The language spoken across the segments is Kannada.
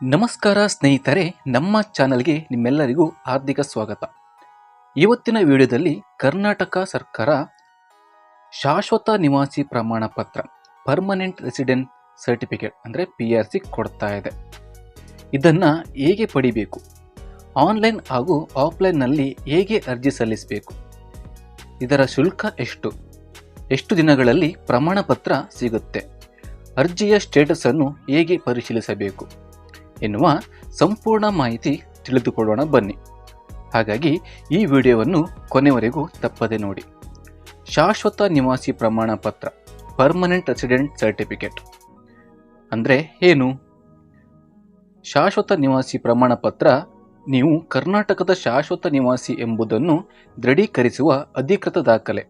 ನಮಸ್ಕಾರ ಸ್ನೇಹಿತರೆ, ನಮ್ಮ ಚಾನಲ್ಗೆ ನಿಮ್ಮೆಲ್ಲರಿಗೂ ಹಾರ್ದಿಕ ಸ್ವಾಗತ. ಇವತ್ತಿನ ವಿಡಿಯೋದಲ್ಲಿ ಕರ್ನಾಟಕ ಸರ್ಕಾರ ಶಾಶ್ವತ ನಿವಾಸಿ ಪ್ರಮಾಣ ಪತ್ರ ಪರ್ಮನೆಂಟ್ ರೆಸಿಡೆಂಟ್ ಸರ್ಟಿಫಿಕೇಟ್ ಅಂದರೆ PRC ಕೊಡ್ತಾ ಇದೆ. ಇದನ್ನು ಹೇಗೆ ಪಡಿಬೇಕು, ಆನ್ಲೈನ್ ಹಾಗೂ ಆಫ್ಲೈನ್ನಲ್ಲಿ ಹೇಗೆ ಅರ್ಜಿ ಸಲ್ಲಿಸಬೇಕು, ಇದರ ಶುಲ್ಕ ಎಷ್ಟು ದಿನಗಳಲ್ಲಿ ಪ್ರಮಾಣ ಪತ್ರ ಸಿಗುತ್ತೆ, ಅರ್ಜಿಯ ಸ್ಟೇಟಸನ್ನು ಹೇಗೆ ಪರಿಶೀಲಿಸಬೇಕು ಎನ್ನುವ ಸಂಪೂರ್ಣ ಮಾಹಿತಿ ತಿಳಿದುಕೊಳ್ಳೋಣ ಬನ್ನಿ. ಹಾಗಾಗಿ ಈ ವಿಡಿಯೋವನ್ನು ಕೊನೆವರೆಗೂ ತಪ್ಪದೆ ನೋಡಿ. ಶಾಶ್ವತ ನಿವಾಸಿ ಪ್ರಮಾಣ ಪತ್ರ ಪರ್ಮನೆಂಟ್ ರೆಸಿಡೆಂಟ್ ಸರ್ಟಿಫಿಕೇಟ್ ಅಂದರೆ ಏನು? ಶಾಶ್ವತ ನಿವಾಸಿ ಪ್ರಮಾಣ ಪತ್ರ ನೀವು ಕರ್ನಾಟಕದ ಶಾಶ್ವತ ನಿವಾಸಿ ಎಂಬುದನ್ನು ದೃಢೀಕರಿಸುವ ಅಧಿಕೃತ ದಾಖಲೆ.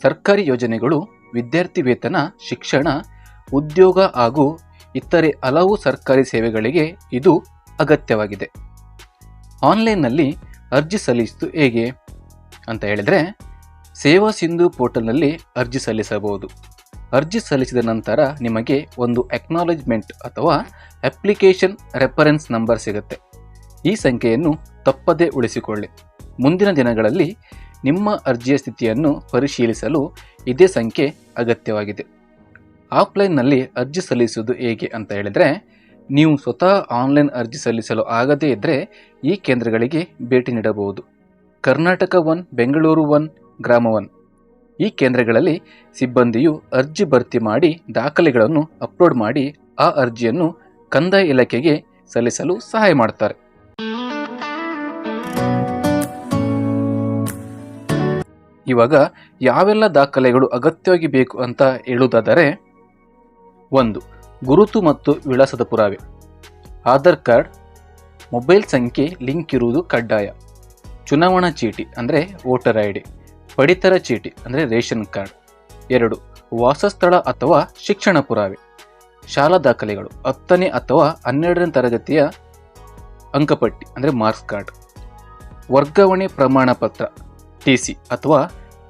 ಸರ್ಕಾರಿ ಯೋಜನೆಗಳು, ವಿದ್ಯಾರ್ಥಿ ವೇತನ, ಶಿಕ್ಷಣ, ಉದ್ಯೋಗ ಹಾಗೂ ಇತರೆ ಹಲವು ಸರ್ಕಾರಿ ಸೇವೆಗಳಿಗೆ ಇದು ಅಗತ್ಯವಾಗಿದೆ. ಆನ್ಲೈನ್ನಲ್ಲಿ ಅರ್ಜಿ ಸಲ್ಲಿಸುವುದು ಹೇಗೆ ಅಂತ ಹೇಳಿದರೆ, ಸೇವಾ ಸಿಂಧು ಪೋರ್ಟಲ್ನಲ್ಲಿ ಅರ್ಜಿ ಸಲ್ಲಿಸಬಹುದು. ಅರ್ಜಿ ಸಲ್ಲಿಸಿದ ನಂತರ ನಿಮಗೆ ಒಂದು ಅಕ್ನಾಲೆಜ್ಮೆಂಟ್ ಅಥವಾ ಅಪ್ಲಿಕೇಶನ್ ರೆಫರೆನ್ಸ್ ನಂಬರ್ ಸಿಗುತ್ತೆ. ಈ ಸಂಖ್ಯೆಯನ್ನು ತಪ್ಪದೇ ಉಳಿಸಿಕೊಳ್ಳಿ. ಮುಂದಿನ ದಿನಗಳಲ್ಲಿ ನಿಮ್ಮ ಅರ್ಜಿಯ ಸ್ಥಿತಿಯನ್ನು ಪರಿಶೀಲಿಸಲು ಇದೇ ಸಂಖ್ಯೆ ಅಗತ್ಯವಾಗಿದೆ. ಆಫ್ಲೈನ್ನಲ್ಲಿ ಅರ್ಜಿ ಸಲ್ಲಿಸುವುದು ಹೇಗೆ ಅಂತ ಹೇಳಿದರೆ, ನೀವು ಸ್ವತಃ ಆನ್ಲೈನ್ ಅರ್ಜಿ ಸಲ್ಲಿಸಲು ಆಗದೇ ಇದ್ದರೆ ಈ ಕೇಂದ್ರಗಳಿಗೆ ಭೇಟಿ ನೀಡಬಹುದು. ಕರ್ನಾಟಕ 1, ಬೆಂಗಳೂರು 1, ಗ್ರಾಮ 1 ಈ ಕೇಂದ್ರಗಳಲ್ಲಿ ಸಿಬ್ಬಂದಿಯು ಅರ್ಜಿ ಭರ್ತಿ ಮಾಡಿ ದಾಖಲೆಗಳನ್ನು ಅಪ್ಲೋಡ್ ಮಾಡಿ ಆ ಅರ್ಜಿಯನ್ನು ಕಂದಾಯ ಇಲಾಖೆಗೆ ಸಲ್ಲಿಸಲು ಸಹಾಯ ಮಾಡ್ತಾರೆ. ಇವಾಗ ಯಾವೆಲ್ಲ ದಾಖಲೆಗಳು ಅಗತ್ಯವಾಗಿ ಬೇಕು ಅಂತ ಹೇಳುವುದಾದರೆ, 1. ಗುರುತು ಮತ್ತು ವಿಳಾಸದ ಪುರಾವೆ. ಆಧಾರ್ ಕಾರ್ಡ್, ಮೊಬೈಲ್ ಸಂಖ್ಯೆ ಲಿಂಕ್ ಇರುವುದು ಕಡ್ಡಾಯ. ಚುನಾವಣಾ ಚೀಟಿ ಅಂದರೆ ವೋಟರ್ ID, ಪಡಿತರ ಚೀಟಿ ಅಂದರೆ ರೇಷನ್ ಕಾರ್ಡ್. 2. ವಾಸಸ್ಥಳ ಅಥವಾ ಶಿಕ್ಷಣ ಪುರಾವೆ. ಶಾಲಾ ದಾಖಲೆಗಳು, 10ನೇ ಅಥವಾ 12ನೇ ತರಗತಿಯ ಅಂಕಪಟ್ಟಿ ಅಂದರೆ ಮಾರ್ಕ್ಸ್ ಕಾರ್ಡ್. ವರ್ಗಾವಣೆ ಪ್ರಮಾಣ ಪತ್ರ TC ಅಥವಾ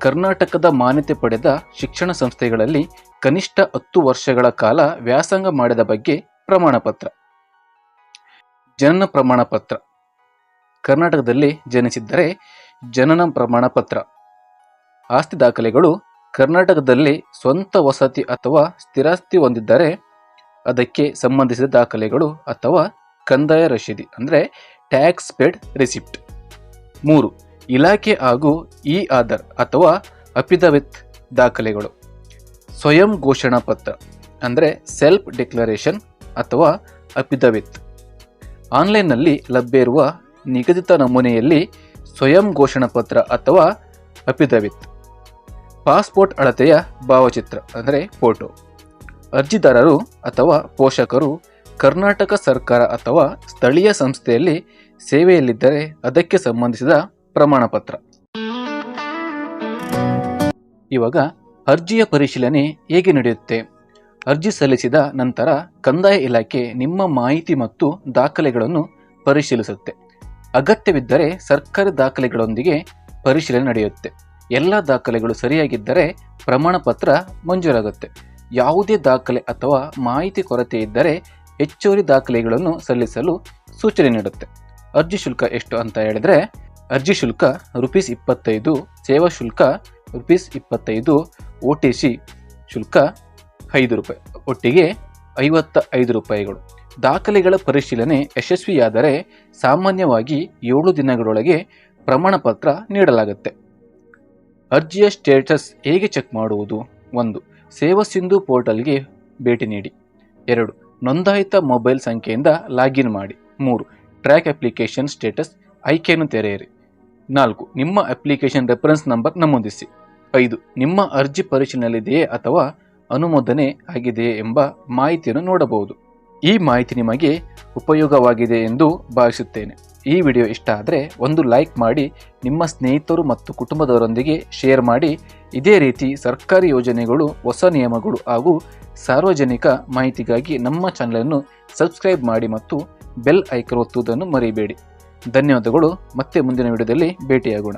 ಕರ್ನಾಟಕದ ಮಾನ್ಯತೆ ಪಡೆದ ಶಿಕ್ಷಣ ಸಂಸ್ಥೆಗಳಲ್ಲಿ ಕನಿಷ್ಠ 10 ವರ್ಷಗಳ ಕಾಲ ವ್ಯಾಸಂಗ ಮಾಡಿದ ಬಗ್ಗೆ ಪ್ರಮಾಣ ಪತ್ರ. ಜನನ ಪ್ರಮಾಣ ಪತ್ರ, ಕರ್ನಾಟಕದಲ್ಲಿ ಜನಿಸಿದ್ದರೆ ಜನನ ಪ್ರಮಾಣ ಪತ್ರ. ಆಸ್ತಿ ದಾಖಲೆಗಳು, ಕರ್ನಾಟಕದಲ್ಲಿ ಸ್ವಂತ ವಸತಿ ಅಥವಾ ಸ್ಥಿರಾಸ್ತಿ ಹೊಂದಿದ್ದರೆ ಅದಕ್ಕೆ ಸಂಬಂಧಿಸಿದ ದಾಖಲೆಗಳು ಅಥವಾ ಕಂದಾಯ ರಶೀದಿ ಅಂದರೆ ಟ್ಯಾಕ್ಸ್ ಪೇಡ್ ರಿಸಿಪ್ಟ್. 3. ಇಲಾಖೆ ಹಾಗೂ ಆಧಾರ್ ಅಥವಾ ಅಫಿಡವಿಟ್ ದಾಖಲೆಗಳು. ಸ್ವಯಂ ಘೋಷಣಾ ಪತ್ರ ಅಂದರೆ ಸೆಲ್ಫ್ ಡಿಕ್ಲರೇಷನ್ ಅಥವಾ ಅಫಿಡವಿಟ್. ಆನ್ಲೈನ್ನಲ್ಲಿ ಲಭ್ಯ ಇರುವ ನಿಗದಿತ ನಮೂನೆಯಲ್ಲಿ ಸ್ವಯಂ ಘೋಷಣಾ ಪತ್ರ ಅಥವಾ ಅಫಿಡವಿಟ್. ಪಾಸ್ಪೋರ್ಟ್ ಅಳತೆಯ ಭಾವಚಿತ್ರ ಅಂದರೆ ಫೋಟೋ. ಅರ್ಜಿದಾರರು ಅಥವಾ ಪೋಷಕರು ಕರ್ನಾಟಕ ಸರ್ಕಾರ ಅಥವಾ ಸ್ಥಳೀಯ ಸಂಸ್ಥೆಯಲ್ಲಿ ಸೇವೆಯಲ್ಲಿದ್ದರೆ ಅದಕ್ಕೆ ಸಂಬಂಧಿಸಿದ ಪ್ರಮಾಣ ಪತ್ರ. ಇವಾಗ ಅರ್ಜಿಯ ಪರಿಶೀಲನೆ ಹೇಗೆ ನಡೆಯುತ್ತೆ? ಅರ್ಜಿ ಸಲ್ಲಿಸಿದ ನಂತರ ಕಂದಾಯ ಇಲಾಖೆ ನಿಮ್ಮ ಮಾಹಿತಿ ಮತ್ತು ದಾಖಲೆಗಳನ್ನು ಪರಿಶೀಲಿಸುತ್ತೆ. ಅಗತ್ಯವಿದ್ದರೆ ಸರ್ಕಾರಿ ದಾಖಲೆಗಳೊಂದಿಗೆ ಪರಿಶೀಲನೆ ನಡೆಯುತ್ತೆ. ಎಲ್ಲ ದಾಖಲೆಗಳು ಸರಿಯಾಗಿದ್ದರೆ ಪ್ರಮಾಣ ಪತ್ರ ಮಂಜೂರಾಗುತ್ತೆ. ಯಾವುದೇ ದಾಖಲೆ ಅಥವಾ ಮಾಹಿತಿ ಕೊರತೆ ಇದ್ದರೆ ಹೆಚ್ಚುವರಿ ದಾಖಲೆಗಳನ್ನು ಸಲ್ಲಿಸಲು ಸೂಚನೆ ನೀಡುತ್ತೆ. ಅರ್ಜಿ ಶುಲ್ಕ ಎಷ್ಟು ಅಂತ ಹೇಳಿದರೆ, ಅರ್ಜಿ ಶುಲ್ಕ ₹25, ಸೇವಾ ಶುಲ್ಕ ₹25, OTC ಶುಲ್ಕ ₹5, ಒಟ್ಟಿಗೆ ₹55. ದಾಖಲೆಗಳ ಪರಿಶೀಲನೆ ಯಶಸ್ವಿಯಾದರೆ ಸಾಮಾನ್ಯವಾಗಿ 7 ದಿನಗಳೊಳಗೆ ಪ್ರಮಾಣ ಪತ್ರ ನೀಡಲಾಗುತ್ತೆ. ಅರ್ಜಿಯ ಸ್ಟೇಟಸ್ ಹೇಗೆ ಚೆಕ್ ಮಾಡುವುದು? 1. ಸೇವಾ ಸಿಂಧು ಪೋರ್ಟಲ್ಗೆ ಭೇಟಿ ನೀಡಿ. 2. ನೋಂದಾಯಿತ ಮೊಬೈಲ್ ಸಂಖ್ಯೆಯಿಂದ ಲಾಗಿನ್ ಮಾಡಿ. 3. ಟ್ರ್ಯಾಕ್ ಅಪ್ಲಿಕೇಶನ್ ಸ್ಟೇಟಸ್ ಆಯ್ಕೆಯನ್ನು ತೆರೆಯಿರಿ. 4. ನಿಮ್ಮ ಅಪ್ಲಿಕೇಶನ್ ರೆಫರೆನ್ಸ್ ನಂಬರ್ ನಮೂದಿಸಿ. 5. ನಿಮ್ಮ ಅರ್ಜಿ ಪರಿಶೀಲನೆಯಲ್ಲಿದೆಯೇ ಅಥವಾ ಅನುಮೋದನೆ ಆಗಿದೆಯೇ ಎಂಬ ಮಾಹಿತಿಯನ್ನು ನೋಡಬಹುದು. ಈ ಮಾಹಿತಿ ನಿಮಗೆ ಉಪಯೋಗವಾಗಿದೆ ಎಂದು ಭಾವಿಸುತ್ತೇನೆ. ಈ ವಿಡಿಯೋ ಇಷ್ಟ ಆದರೆ ಒಂದು ಲೈಕ್ ಮಾಡಿ, ನಿಮ್ಮ ಸ್ನೇಹಿತರು ಮತ್ತು ಕುಟುಂಬದವರೊಂದಿಗೆ ಶೇರ್ ಮಾಡಿ. ಇದೇ ರೀತಿ ಸರ್ಕಾರಿ ಯೋಜನೆಗಳು, ಹೊಸ ನಿಯಮಗಳು ಹಾಗೂ ಸಾರ್ವಜನಿಕ ಮಾಹಿತಿಗಾಗಿ ನಮ್ಮ ಚಾನಲನ್ನು ಸಬ್ಸ್ಕ್ರೈಬ್ ಮಾಡಿ ಮತ್ತು ಬೆಲ್ ಐಕಾನ್ ಒತ್ತುವುದನ್ನು ಮರಿಬೇಡಿ. ಧನ್ಯವಾದಗಳು. ಮತ್ತೆ ಮುಂದಿನ ವಿಡಿಯೋದಲ್ಲಿ ಭೇಟಿಯಾಗೋಣ.